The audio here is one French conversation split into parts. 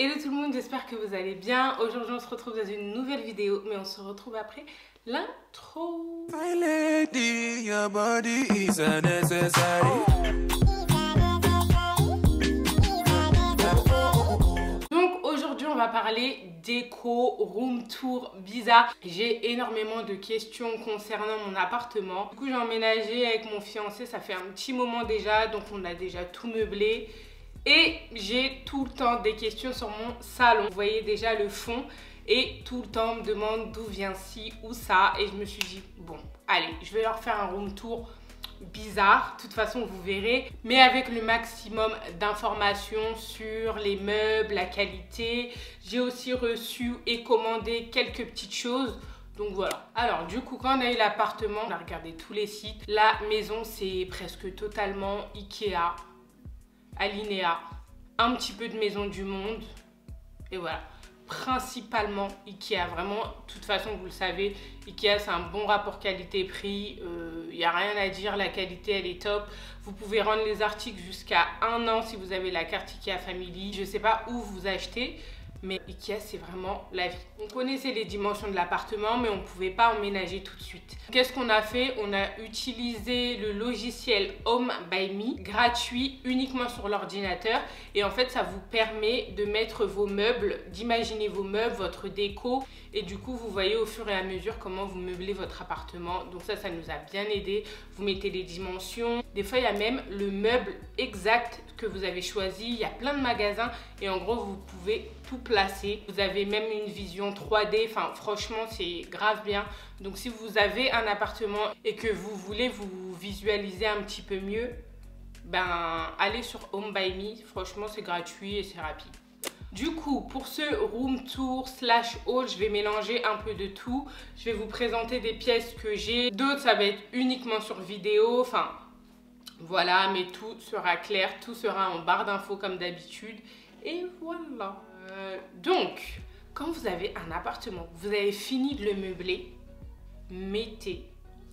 Hello tout le monde, j'espère que vous allez bien. Aujourd'hui on se retrouve dans une nouvelle vidéo, mais on se retrouve après l'intro. My lady, your body is unnecessary. Donc aujourd'hui on va parler déco, room tour bizarre. J'ai énormément de questions concernant mon appartement. Du coup j'ai emménagé avec mon fiancé, ça fait un petit moment déjà, donc on a déjà tout meublé. Et j'ai tout le temps des questions sur mon salon. Vous voyez déjà le fond. Et tout le temps on me demande d'où vient ci ou ça. Et je me suis dit, bon, allez, je vais leur faire un room tour bizarre. De toute façon, vous verrez. Mais avec le maximum d'informations sur les meubles, la qualité. J'ai aussi reçu et commandé quelques petites choses. Donc voilà. Alors du coup, quand on a eu l'appartement, on a regardé tous les sites. La maison, c'est presque totalement Ikea. Alinéa, un petit peu de Maison du Monde et voilà, principalement Ikea. Vraiment, de toute façon vous le savez, Ikea c'est un bon rapport qualité-prix, il n'y a rien à dire, la qualité elle est top. Vous pouvez rendre les articles jusqu'à 1 an si vous avez la carte Ikea Family. Je ne sais pas où vous achetez, mais Ikea c'est vraiment la vie. On connaissait les dimensions de l'appartement mais on ne pouvait pas emménager tout de suite. Qu'est-ce qu'on a fait? On a utilisé le logiciel Home by Me, gratuit, uniquement sur l'ordinateur. Et en fait ça vous permet de mettre vos meubles, d'imaginer vos meubles, votre déco. Et du coup vous voyez au fur et à mesure comment vous meublez votre appartement. Donc ça nous a bien aidé. Vous mettez les dimensions. Des fois il y a même le meuble exact que vous avez choisi. Il y a plein de magasins et en gros vous pouvez tout placer. Vous avez même une vision 3D. Enfin franchement c'est grave bien. Donc si vous avez un appartement et que vous voulez vous visualiser un petit peu mieux, ben allez sur Home by Me. Franchement c'est gratuit et c'est rapide. Du coup, pour ce room tour slash haul, je vais mélanger un peu de tout. Je vais vous présenter des pièces que j'ai. D'autres, ça va être uniquement sur vidéo. Enfin, voilà, mais tout sera clair. Tout sera en barre d'infos comme d'habitude. Et voilà. Donc, quand vous avez un appartement, vous avez fini de le meubler, mettez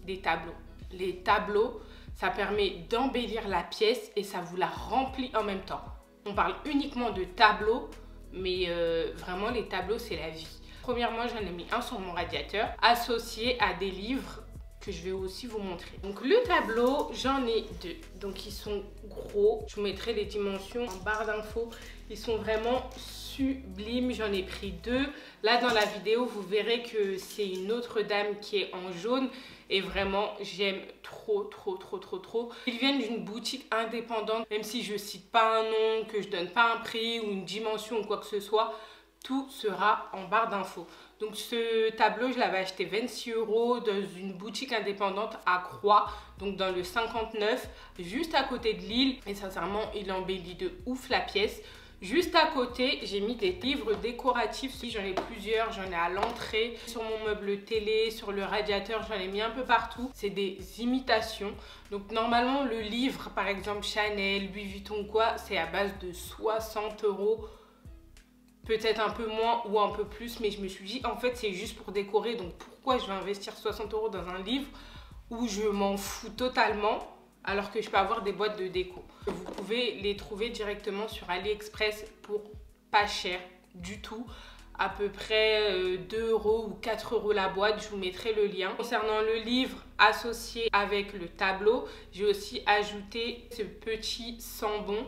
des tableaux. Les tableaux, ça permet d'embellir la pièce et ça vous la remplit en même temps. On parle uniquement de tableaux. Mais vraiment les tableaux c'est la vie. Premièrement j'en ai mis un sur mon radiateur associé à des livres que je vais aussi vous montrer. Donc le tableau j'en ai deux. Donc ils sont gros. Je vous mettrai les dimensions en barre d'infos. Ils sont vraiment sublimes. J'en ai pris deux. Là dans la vidéo vous verrez que c'est une autre dame qui est en jaune. Et vraiment, j'aime trop. Ils viennent d'une boutique indépendante, même si je cite pas un nom, que je donne pas un prix ou une dimension ou quoi que ce soit, tout sera en barre d'infos. Donc ce tableau, je l'avais acheté 26 € dans une boutique indépendante à Croix, donc dans le 59, juste à côté de Lille. Et sincèrement, il embellit de ouf la pièce. Juste à côté, j'ai mis des livres décoratifs. J'en ai plusieurs, j'en ai à l'entrée, sur mon meuble télé, sur le radiateur, j'en ai mis un peu partout. C'est des imitations. Donc normalement, le livre, par exemple Chanel, Louis Vuitton, quoi, c'est à base de 60 €. Peut-être un peu moins ou un peu plus, mais je me suis dit, en fait, c'est juste pour décorer. Donc pourquoi je vais investir 60 € dans un livre où je m'en fous totalement alors que je peux avoir des boîtes de déco. Vous pouvez les trouver directement sur AliExpress pour pas cher du tout. À peu près 2 € ou 4 € la boîte, je vous mettrai le lien. Concernant le livre associé avec le tableau, j'ai aussi ajouté ce petit sambon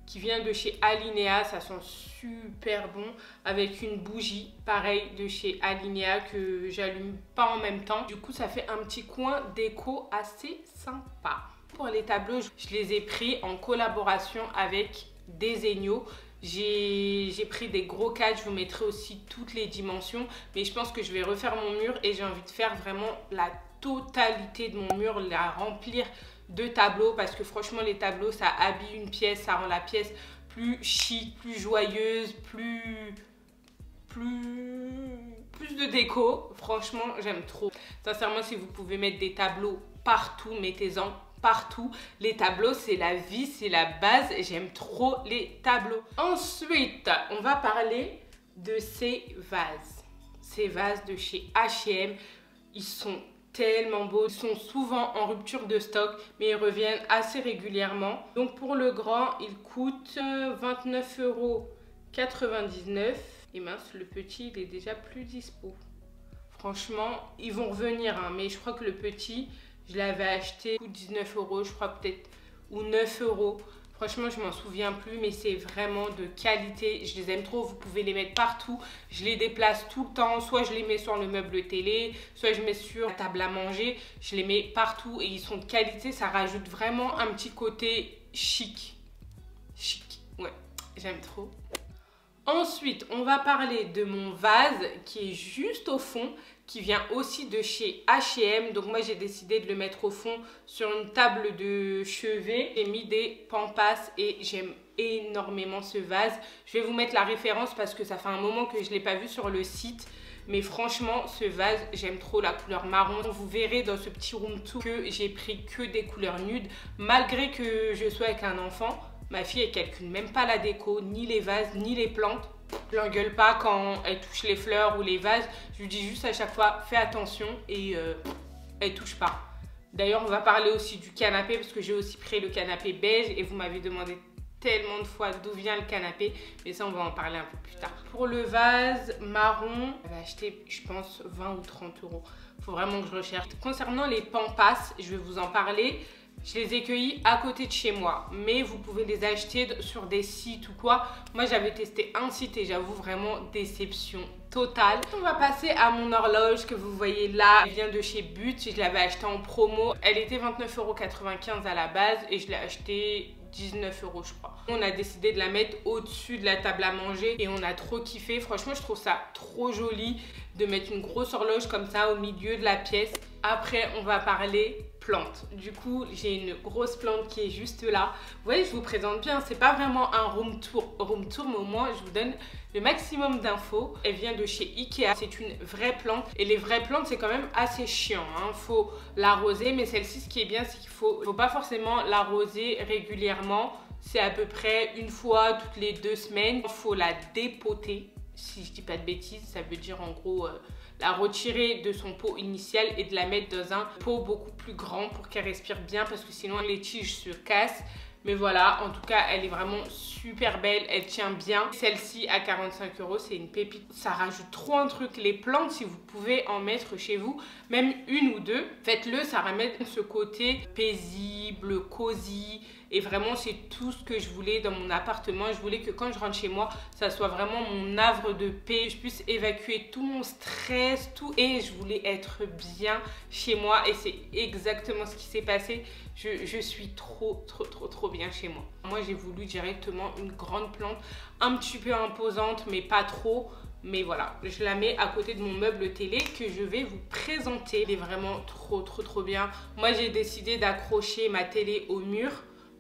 qui vient de chez Alinéa, ça sent super bon, avec une bougie pareil de chez Alinéa que j'allume pas en même temps. Du coup ça fait un petit coin déco assez sympa. Pour les tableaux, je les ai pris en collaboration avec Desenio. J'ai pris des gros cadres, je vous mettrai aussi toutes les dimensions. Mais je pense que je vais refaire mon mur et j'ai envie de faire vraiment la totalité de mon mur, la remplir de tableaux. Parce que franchement, les tableaux, ça habille une pièce, ça rend la pièce plus chic, plus joyeuse, plus de déco. Franchement, j'aime trop. Sincèrement, si vous pouvez mettre des tableaux partout, mettez-en partout. Les tableaux, c'est la vie, c'est la base. J'aime trop les tableaux. Ensuite, on va parler de ces vases. Ces vases de chez H&M. Ils sont tellement beaux. Ils sont souvent en rupture de stock, mais ils reviennent assez régulièrement. Donc pour le grand, il coûte 29,90 € 99. Et mince, le petit il est déjà plus dispo. Franchement, ils vont revenir, hein, mais je crois que le petit, je l'avais acheté pour 19 €, je crois peut-être, ou 9 €. Franchement, je m'en souviens plus, mais c'est vraiment de qualité. Je les aime trop, vous pouvez les mettre partout. Je les déplace tout le temps. Soit je les mets sur le meuble télé, soit je mets sur la table à manger. Je les mets partout et ils sont de qualité. Ça rajoute vraiment un petit côté chic. Chic, ouais, j'aime trop. Ensuite, on va parler de mon vase qui est juste au fond, qui vient aussi de chez H&M. Donc moi, j'ai décidé de le mettre au fond sur une table de chevet. J'ai mis des pampas et j'aime énormément ce vase. Je vais vous mettre la référence parce que ça fait un moment que je ne l'ai pas vu sur le site. Mais franchement, ce vase, j'aime trop la couleur marron. Vous verrez dans ce petit room tour que j'ai pris que des couleurs nudes. Malgré que je sois avec un enfant, ma fille, elle calcule même pas la déco, ni les vases, ni les plantes. Je l'engueule pas quand elle touche les fleurs ou les vases. Je lui dis juste à chaque fois, fais attention et elle touche pas. D'ailleurs, on va parler aussi du canapé parce que j'ai aussi pris le canapé beige et vous m'avez demandé tellement de fois d'où vient le canapé. Mais ça, on va en parler un peu plus tard. Pour le vase marron, j'avais acheté, je pense, 20 ou 30 €. Faut vraiment que je recherche. Concernant les pampas, je vais vous en parler. Je les ai cueillis à côté de chez moi, mais vous pouvez les acheter sur des sites ou quoi. Moi, j'avais testé un site et j'avoue vraiment déception totale. On va passer à mon horloge que vous voyez là. Elle vient de chez But. Je l'avais achetée en promo. Elle était 29,95 € à la base et je l'ai achetée 19 € je crois. On a décidé de la mettre au-dessus de la table à manger et on a trop kiffé. Franchement, je trouve ça trop joli de mettre une grosse horloge comme ça au milieu de la pièce. Après, on va parler plante. Du coup, j'ai une grosse plante qui est juste là. Vous voyez, je vous présente bien. C'est pas vraiment un room tour, mais au moins, je vous donne le maximum d'infos. Elle vient de chez Ikea. C'est une vraie plante. Et les vraies plantes, c'est quand même assez chiant, hein. Faut l'arroser, mais celle-ci, ce qui est bien, c'est qu'il faut pas forcément l'arroser régulièrement. C'est à peu près une fois toutes les 2 semaines. Il faut la dépoter. Si je dis pas de bêtises, ça veut dire en gros la retirer de son pot initial et de la mettre dans un pot beaucoup plus grand pour qu'elle respire bien parce que sinon les tiges se cassent. Mais voilà, en tout cas, elle est vraiment super belle, elle tient bien. Celle-ci à 45 €, c'est une pépite. Ça rajoute trop un truc. Les plantes, si vous pouvez en mettre chez vous, même une ou deux, faites-le, ça ramène ce côté paisible, cosy. Et vraiment, c'est tout ce que je voulais dans mon appartement. Je voulais que quand je rentre chez moi, ça soit vraiment mon havre de paix. Je puisse évacuer tout mon stress, tout. Et je voulais être bien chez moi. Et c'est exactement ce qui s'est passé. Je suis trop bien chez moi. Moi, j'ai voulu directement une grande plante, un petit peu imposante, mais pas trop. Mais voilà, je la mets à côté de mon meuble télé que je vais vous présenter. Elle est vraiment trop bien. Moi, j'ai décidé d'accrocher ma télé au mur.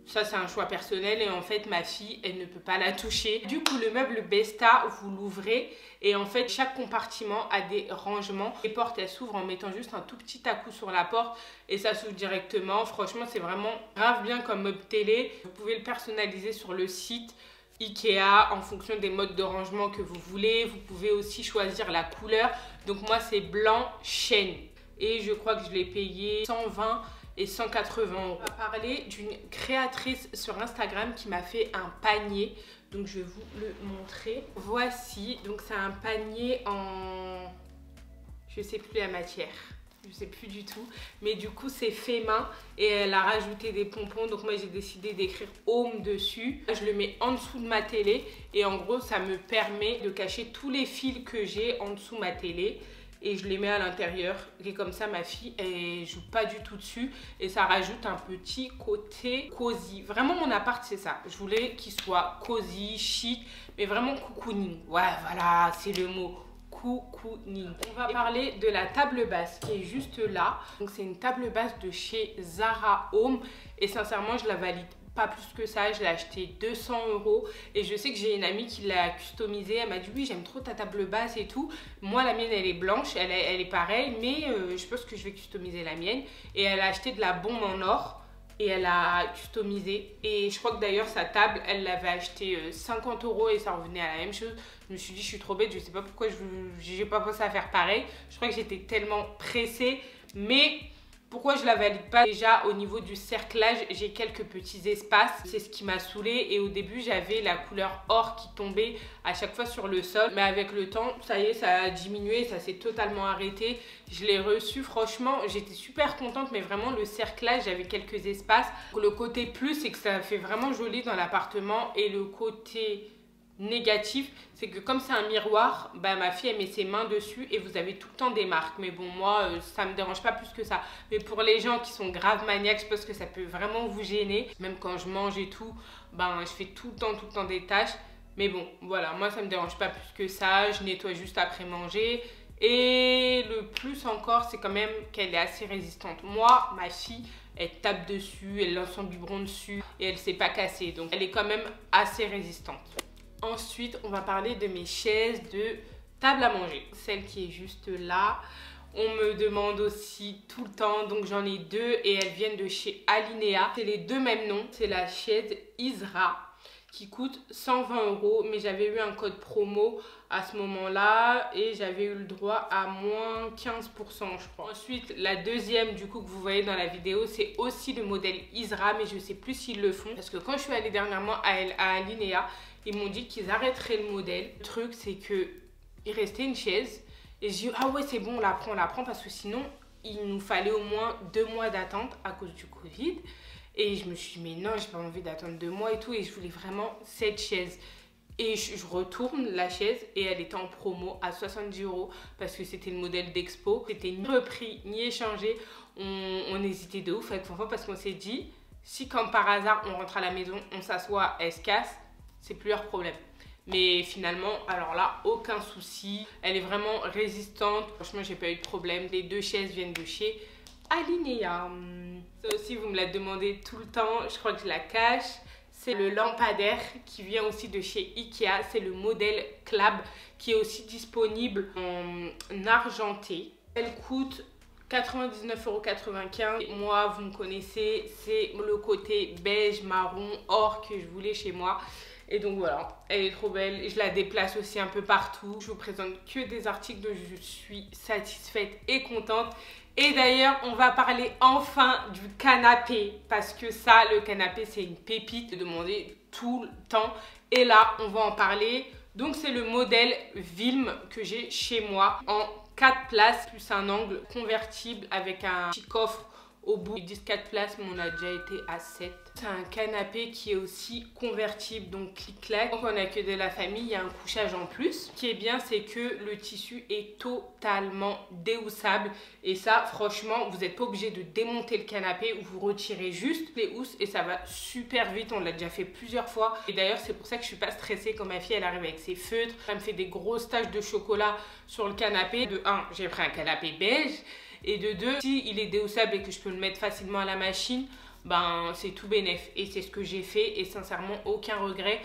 Ça, c'est un choix personnel et en fait, ma fille, elle ne peut pas la toucher. Du coup, le meuble Besta, vous l'ouvrez et en fait, chaque compartiment a des rangements. Les portes, elles s'ouvrent en mettant juste un tout petit à-coup sur la porte et ça s'ouvre directement. Franchement, c'est vraiment grave bien comme meuble télé. Vous pouvez le personnaliser sur le site Ikea en fonction des modes de rangement que vous voulez. Vous pouvez aussi choisir la couleur. Donc moi, c'est blanc chêne et je crois que je l'ai payé 120 et 180 €. On va parler d'une créatrice sur Instagram qui m'a fait un panier. Donc je vais vous le montrer. Voici, donc c'est un panier en... je sais plus la matière. Je sais plus du tout. Mais du coup, c'est fait main et elle a rajouté des pompons. Donc moi, j'ai décidé d'écrire Home dessus. Je le mets en dessous de ma télé et en gros, ça me permet de cacher tous les fils que j'ai en dessous de ma télé. Et je les mets à l'intérieur et comme ça ma fille elle joue pas du tout dessus et ça rajoute un petit côté cosy. Vraiment mon appart c'est ça, je voulais qu'il soit cosy, chic mais vraiment cocooning. Ouais voilà c'est le mot, cocooning. On va parler de la table basse qui est juste là. Donc c'est une table basse de chez Zara Home et sincèrement je la valide pas plus que ça, je l'ai acheté 200 € et je sais que j'ai une amie qui l'a customisée. Elle m'a dit oui j'aime trop ta table basse et tout. Moi la mienne elle est blanche, elle est pareille mais je pense que je vais customiser la mienne. Et elle a acheté de la bombe en or et elle a customisé et je crois que d'ailleurs sa table elle l'avait acheté 50 € et ça revenait à la même chose. Je me suis dit je suis trop bête, je sais pas pourquoi j'ai pas pensé à faire pareil. Je crois que j'étais tellement pressée mais Pourquoi je la valide pas? Déjà au niveau du cerclage, j'ai quelques petits espaces, c'est ce qui m'a saoulée. Et au début j'avais la couleur or qui tombait à chaque fois sur le sol, mais avec le temps ça y est, ça a diminué, ça s'est totalement arrêté. Je l'ai reçu, franchement j'étais super contente, mais vraiment le cerclage, j'avais quelques espaces. Le côté plus, c'est que ça fait vraiment joli dans l'appartement, et le côté négatif, c'est que comme c'est un miroir, bah, ma fille elle met ses mains dessus et vous avez tout le temps des marques. Mais bon, moi ça me dérange pas plus que ça. Mais pour les gens qui sont grave maniaques, je pense que ça peut vraiment vous gêner. Même quand je mange et tout, ben je fais tout le temps des tâches. Mais bon, voilà, moi ça me dérange pas plus que ça. Je nettoie juste après manger. Et le plus encore, c'est quand même qu'elle est assez résistante. Moi, ma fille, elle tape dessus, elle lance son biberon dessus et elle s'est pas cassée. Donc elle est quand même assez résistante. Ensuite, on va parler de mes chaises de table à manger. Celle qui est juste là. On me demande aussi tout le temps, donc j'en ai deux et elles viennent de chez Alinea. C'est les deux mêmes noms. C'est la chaise Isra qui coûte 120 €, mais j'avais eu un code promo à ce moment-là et j'avais eu le droit à moins 15%, je crois. Ensuite, la deuxième du coup que vous voyez dans la vidéo, c'est aussi le modèle Isra, mais je sais plus s'ils le font parce que quand je suis allée dernièrement à Alinea, ils m'ont dit qu'ils arrêteraient le modèle. Le truc, c'est que il restait une chaise et j'ai dit ah ouais c'est bon, on la prend parce que sinon il nous fallait au moins 2 mois d'attente à cause du Covid. Et je me suis dit mais non, j'ai pas envie d'attendre 2 mois et tout, et je voulais vraiment cette chaise. Et je retourne la chaise et elle était en promo à 70 € parce que c'était le modèle d'expo. C'était ni repris ni échangé. On hésitait de ouf avec Fanfan parce qu'on s'est dit si comme par hasard on rentre à la maison, on s'assoit, elle se casse, c'est plus leur problème. Mais finalement, alors là, aucun souci. Elle est vraiment résistante. Franchement, j'ai pas eu de problème. Les deux chaises viennent de chez Alinea. Ça aussi, vous me la demandez tout le temps. Je crois que je la cache. C'est le lampadaire qui vient aussi de chez Ikea. C'est le modèle Clab qui est aussi disponible en argenté. Elle coûte 99,95 €. Moi, vous me connaissez, c'est le côté beige, marron, or que je voulais chez moi. Et donc voilà, elle est trop belle. Je la déplace aussi un peu partout. Je vous présente que des articles dont je suis satisfaite et contente. Et d'ailleurs, on va parler enfin du canapé. Parce que ça, le canapé, c'est une pépite. De demander tout le temps. Et là, on va en parler. Donc c'est le modèle Vilm que j'ai chez moi. En 4 places, plus un angle convertible avec un petit coffre au bout. Ils disent 4 places, mais on a déjà été à 7. C'est un canapé qui est aussi convertible, donc clic-clac. Donc on a que de la famille, il y a un couchage en plus. Ce qui est bien, c'est que le tissu est totalement déhoussable. Et ça, franchement, vous n'êtes pas obligé de démonter le canapé, vous retirez juste les housses et ça va super vite. On l'a déjà fait plusieurs fois. Et d'ailleurs, c'est pour ça que je suis pas stressée quand ma fille, elle arrive avec ses feutres. Elle me fait des grosses taches de chocolat sur le canapé. De 1, j'ai pris un canapé beige. Et de 2, si il est déhoussable et que je peux le mettre facilement à la machine, ben c'est tout bénef. Et c'est ce que j'ai fait et sincèrement aucun regret.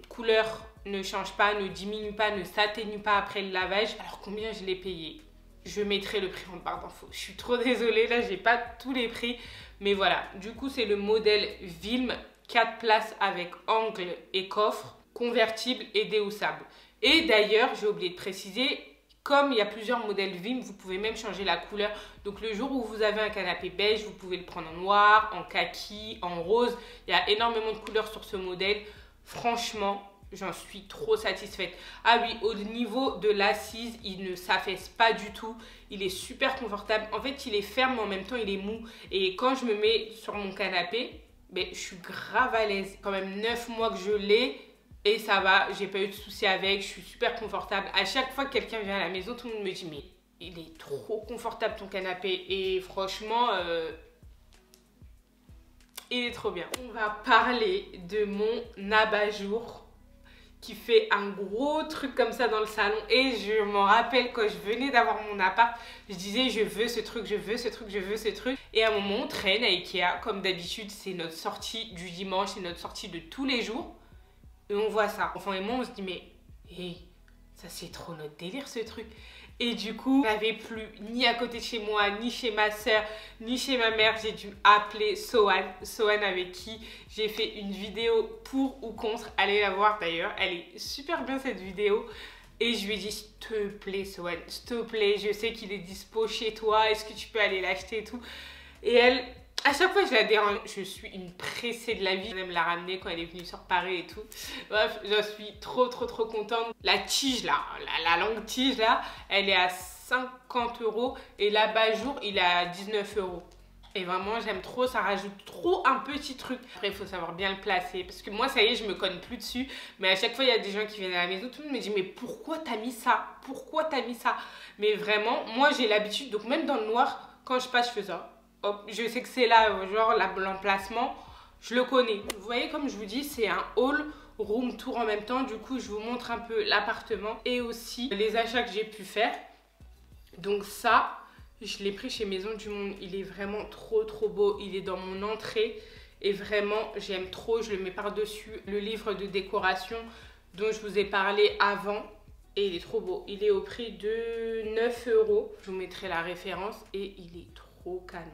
Couleur ne change pas, ne diminue pas, ne s'atténue pas après le lavage. Alors combien je l'ai payé? Je mettrai le prix en barre d'infos. Je suis trop désolée, là j'ai pas tous les prix. Mais voilà, du coup c'est le modèle Vilm, 4 places avec angle et coffre, convertible et déhoussable. Et d'ailleurs, j'ai oublié de préciser, comme il y a plusieurs modèles Vilm, vous pouvez même changer la couleur. Donc le jour où vous avez un canapé beige, vous pouvez le prendre en noir, en kaki, en rose. Il y a énormément de couleurs sur ce modèle. Franchement, j'en suis trop satisfaite. Ah oui, au niveau de l'assise, il ne s'affaisse pas du tout. Il est super confortable. En fait, il est ferme, mais en même temps, il est mou. Et quand je me mets sur mon canapé, ben, je suis grave à l'aise. Quand même 9 mois que je l'ai. Et ça va, j'ai pas eu de soucis avec, je suis super confortable. À chaque fois que quelqu'un vient à la maison, tout le monde me dit mais il est trop confortable ton canapé. Et franchement, il est trop bien. On va parler de mon abat-jour qui fait un gros truc comme ça dans le salon. Et je m'en rappelle quand je venais d'avoir mon appart, je disais je veux ce truc, je veux ce truc, je veux ce truc. Et à un moment, on traîne à Ikea. Comme d'habitude, c'est notre sortie du dimanche, c'est notre sortie de tous les jours. Et on voit ça. Enfin et moi on se dit mais hey, ça c'est trop notre délire ce truc. Et du coup, je n'avais plus ni à côté de chez moi, ni chez ma soeur, ni chez ma mère. J'ai dû appeler Sohan. Sohan avec qui j'ai fait une vidéo pour ou contre. Allez la voir d'ailleurs. Elle est super bien cette vidéo. Et je lui ai dit, s'il te plaît, Sohan, s'il te plaît, je sais qu'il est dispo chez toi, est-ce que tu peux aller l'acheter et tout. Et elle, à chaque fois, je la dérange. Je suis une pressée de la vie. Elle me l'a ramenée quand elle est venue sur Paris et tout. Bref, je suis trop contente. La tige là, la longue tige là, elle est à 50 € et l'abat-jour, il est à 19 €. Et vraiment, j'aime trop, ça rajoute trop un petit truc. Après, il faut savoir bien le placer. Parce que moi, ça y est, je me cogne plus dessus. Mais à chaque fois, il y a des gens qui viennent à la maison, tout le monde me dit, mais pourquoi t'as mis ça? Pourquoi t'as mis ça? Mais vraiment, moi, j'ai l'habitude. Donc, même dans le noir, quand je passe, je fais ça. Hop, je sais que c'est là, genre, l'emplacement. Je le connais. Vous voyez, comme je vous dis, c'est un haul room tour en même temps. Du coup, je vous montre un peu l'appartement et aussi les achats que j'ai pu faire. Donc ça... je l'ai pris chez Maison du Monde. Il est vraiment trop beau. Il est dans mon entrée. Et vraiment, j'aime trop. Je le mets par-dessus le livre de décoration dont je vous ai parlé avant. Et il est trop beau. Il est au prix de 9 €. Je vous mettrai la référence. Et il est trop canon.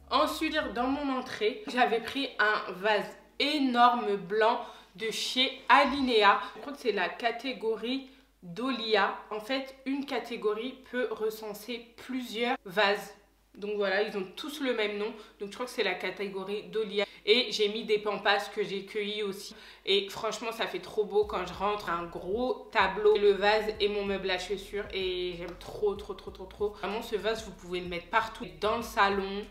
Ensuite, dans mon entrée, j'avais pris un vase énorme blanc de chez Alinea. Je crois que c'est la catégorie... Dolia. En fait, une catégorie peut recenser plusieurs vases. Donc voilà, ils ont tous le même nom. Donc je crois que c'est la catégorie Dolia. Et j'ai mis des pampas que j'ai cueillis aussi. Et franchement, ça fait trop beau quand je rentre. Un gros tableau, le vase et mon meuble à chaussures. Et j'aime trop. Vraiment, ce vase, vous pouvez le mettre partout. Dans le salon,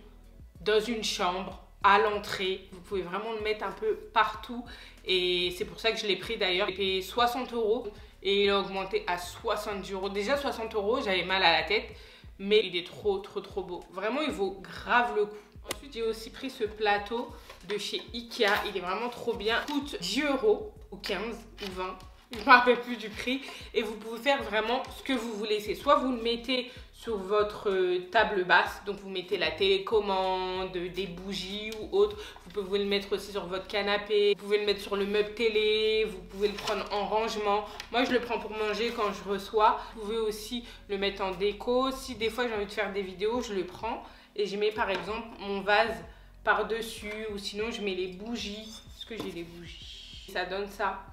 dans une chambre, à l'entrée. Vous pouvez vraiment le mettre un peu partout. Et c'est pour ça que je l'ai pris d'ailleurs. J'ai payé 60 €. Et il a augmenté à 70 €. Déjà 60 €, j'avais mal à la tête. Mais il est trop beau. Vraiment, il vaut grave le coup. Ensuite, j'ai aussi pris ce plateau de chez Ikea. Il est vraiment trop bien. Il coûte 10 € ou 15 ou 20. Je ne me rappelle plus du prix. Et vous pouvez faire vraiment ce que vous voulez. C'est soit vous le mettez sur votre table basse. Donc, vous mettez la télécommande, des bougies ou autre. Vous pouvez le mettre aussi sur votre canapé. Vous pouvez le mettre sur le meuble télé. Vous pouvez le prendre en rangement. Moi, je le prends pour manger quand je reçois. Vous pouvez aussi le mettre en déco. Si des fois, j'ai envie de faire des vidéos, je le prends. Et je mets par exemple mon vase par-dessus. Ou sinon, je mets les bougies. Est-ce que j'ai les bougies? Ça donne ça.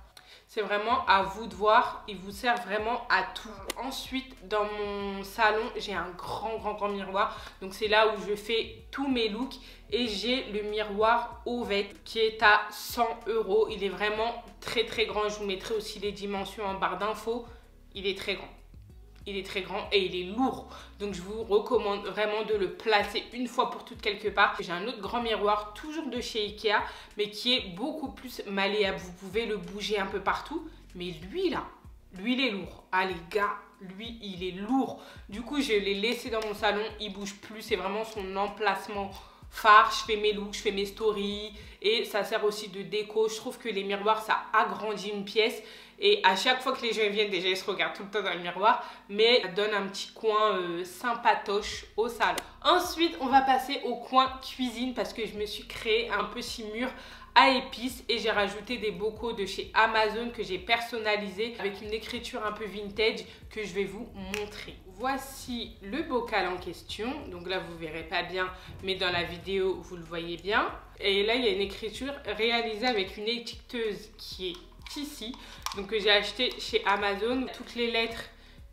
C'est vraiment à vous de voir. Il vous sert vraiment à tout. Ensuite, dans mon salon, j'ai un grand miroir. Donc, c'est là où je fais tous mes looks. Et j'ai le miroir Ovette qui est à 100 €. Il est vraiment très grand. Je vous mettrai aussi les dimensions en barre d'infos. Il est très grand. Il est très grand et il est lourd. Donc, je vous recommande vraiment de le placer une fois pour toutes quelque part. J'ai un autre grand miroir, toujours de chez Ikea, mais qui est beaucoup plus malléable. Vous pouvez le bouger un peu partout. Mais lui, là, lui, il est lourd. Ah, les gars, lui, il est lourd. Du coup, je l'ai laissé dans mon salon. Il bouge plus. C'est vraiment son emplacement phare. Je fais mes looks, je fais mes stories. Et ça sert aussi de déco. Je trouve que les miroirs, ça agrandit une pièce. Et à chaque fois que les gens viennent, déjà ils se regardent tout le temps dans le miroir, mais ça donne un petit coin sympatoche au salon. Ensuite, on va passer au coin cuisine parce que je me suis créé un petit mur à épices et j'ai rajouté des bocaux de chez Amazon que j'ai personnalisé avec une écriture un peu vintage que je vais vous montrer. Voici le bocal en question. Donc là, vous ne verrez pas bien, mais dans la vidéo, vous le voyez bien. Et là, il y a une écriture réalisée avec une étiqueteuse qui est ici, donc que j'ai acheté chez Amazon. Toutes les lettres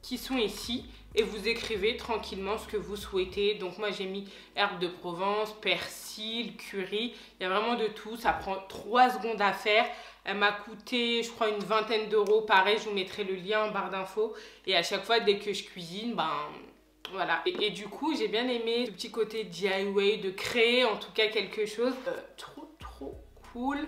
qui sont ici et vous écrivez tranquillement ce que vous souhaitez. Donc moi j'ai mis herbe de Provence, persil, curry, il y a vraiment de tout. Ça prend 3 secondes à faire. Elle m'a coûté je crois une vingtaine d'euros. Pareil, je vous mettrai le lien en barre d'infos. Et à chaque fois dès que je cuisine, ben voilà. Et du coup j'ai bien aimé ce petit côté DIY, de créer en tout cas quelque chose. Trop cool.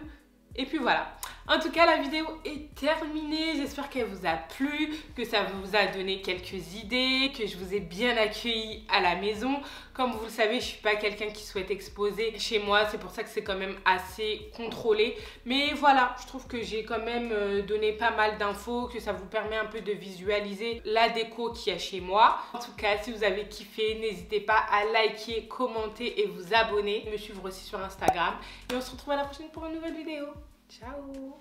Et puis voilà. En tout cas, la vidéo est terminée. J'espère qu'elle vous a plu, que ça vous a donné quelques idées, que je vous ai bien accueilli à la maison. Comme vous le savez, je ne suis pas quelqu'un qui souhaite exposer chez moi. C'est pour ça que c'est quand même assez contrôlé. Mais voilà, je trouve que j'ai quand même donné pas mal d'infos, que ça vous permet un peu de visualiser la déco qu'il y a chez moi. En tout cas, si vous avez kiffé, n'hésitez pas à liker, commenter et vous abonner. Me suivre aussi sur Instagram. Et on se retrouve à la prochaine pour une nouvelle vidéo. Ciao!